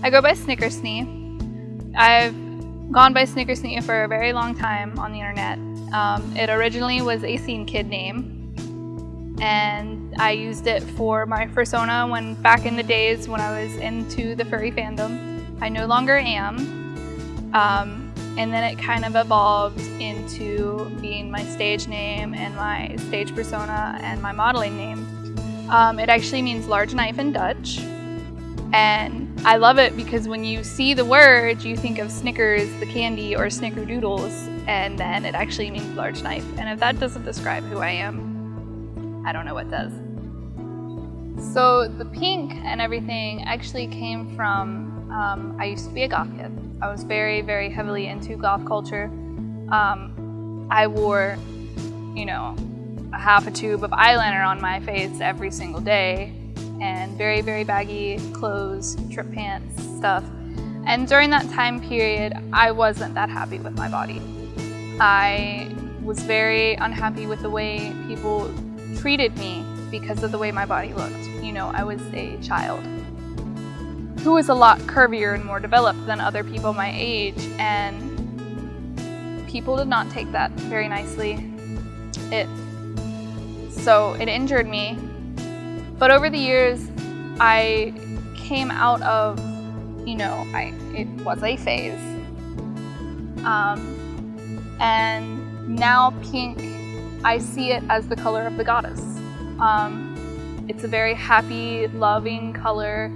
I go by Sniickersnee. I've gone by Sniickersnee for a very long time on the internet. It originally was a scene kid name, and I used it for my persona back in the days when I was into the furry fandom. I no longer am. And then it kind of evolved into being my stage name and my stage persona and my modeling name. It actually means large knife in Dutch, and I love it because when you see the word, you think of Snickers, the candy, or Snickerdoodles, and then it actually means large knife. And if that doesn't describe who I am, I don't know what does. So the pink and everything actually came from, I used to be a goth kid. I was very, very heavily into goth culture. I wore, a half a tube of eyeliner on my face every single day, and very, very baggy clothes, trip pants, stuff. And during that time period, I wasn't that happy with my body. I was very unhappy with the way people treated me because of the way my body looked. I was a child who was a lot curvier and more developed than other people my age, and people did not take that very nicely. So it injured me. But over the years, I came out of, it was a phase. And now pink, I see it as the color of the goddess. It's a very happy, loving color.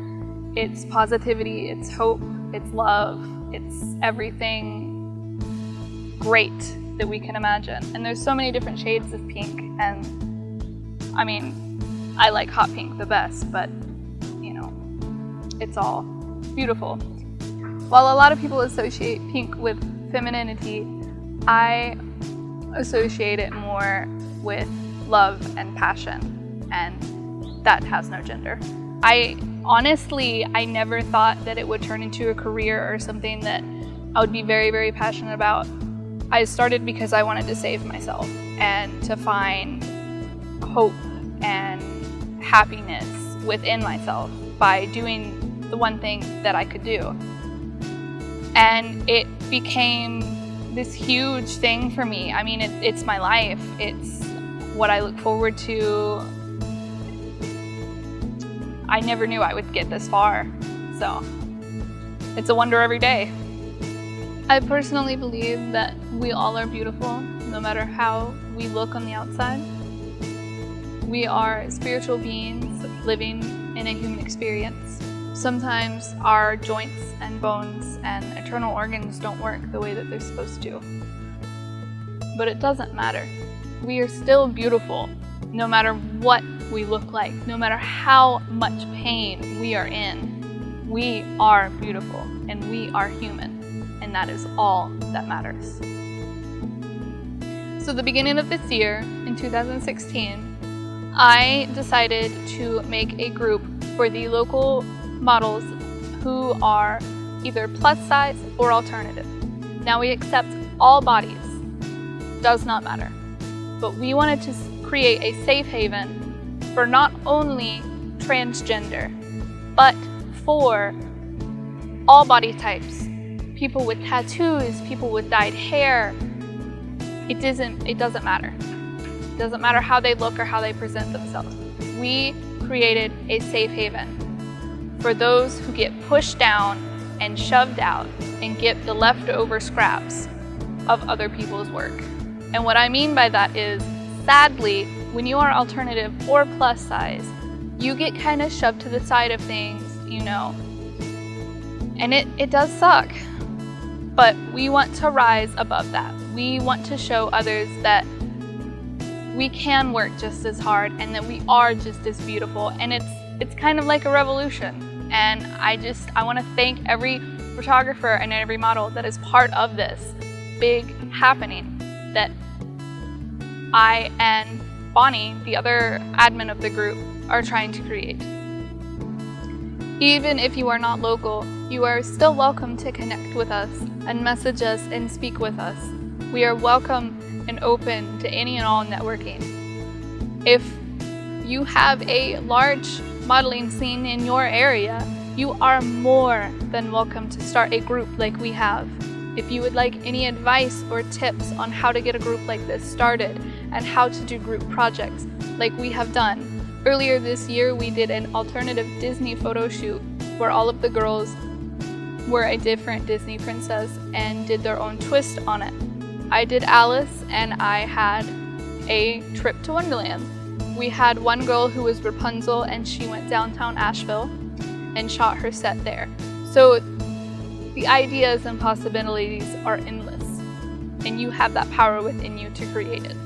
It's positivity, it's hope, it's love, it's everything great that we can imagine. And there's so many different shades of pink, and I like hot pink the best, but it's all beautiful. While a lot of people associate pink with femininity, I associate it more with love and passion, and that has no gender. Honestly, I never thought that it would turn into a career or something that I would be very, very passionate about. I started because I wanted to save myself and to find hope and happiness within myself by doing the one thing that I could do. And it became this huge thing for me. It's my life. It's what I look forward to. I never knew I would get this far, so it's a wonder every day. I personally believe that we all are beautiful, no matter how we look on the outside. We are spiritual beings living in a human experience. Sometimes our joints and bones and internal organs don't work the way that they're supposed to. But it doesn't matter. We are still beautiful, no matter what we look like, no matter how much pain we are in. We are beautiful and we are human, and that is all that matters. So the beginning of this year, in 2016, I decided to make a group for the local models who are either plus size or alternative. Now we accept all bodies, does not matter, but we wanted to create a safe haven for not only transgender, but for all body types. People with tattoos, people with dyed hair. It doesn't matter. It doesn't matter how they look or how they present themselves. We created a safe haven for those who get pushed down and shoved out and get the leftover scraps of other people's work. And what I mean by that is, sadly, when you are alternative or plus size, you get kind of shoved to the side of things, and it does suck. But we want to rise above that. We want to show others that we can work just as hard and that we are just as beautiful, and it's kind of like a revolution. And I want to thank every photographer and every model that is part of this big happening that I and Bonnie, the other admin of the group, are trying to create. Even if you are not local, you are still welcome to connect with us and message us and speak with us. We are welcome and open to any and all networking. If you have a large modeling scene in your area you are more than welcome to start a group like we have. If you would like any advice or tips on how to get a group like this started and how to do group projects like we have done. Earlier this year, we did an alternative Disney photo shoot where all of the girls were a different Disney princess and did their own twist on it. I did Alice, and I had a trip to Wonderland. We had one girl who was Rapunzel, and she went downtown Asheville and shot her set there. So the ideas and possibilities are endless, and you have that power within you to create it.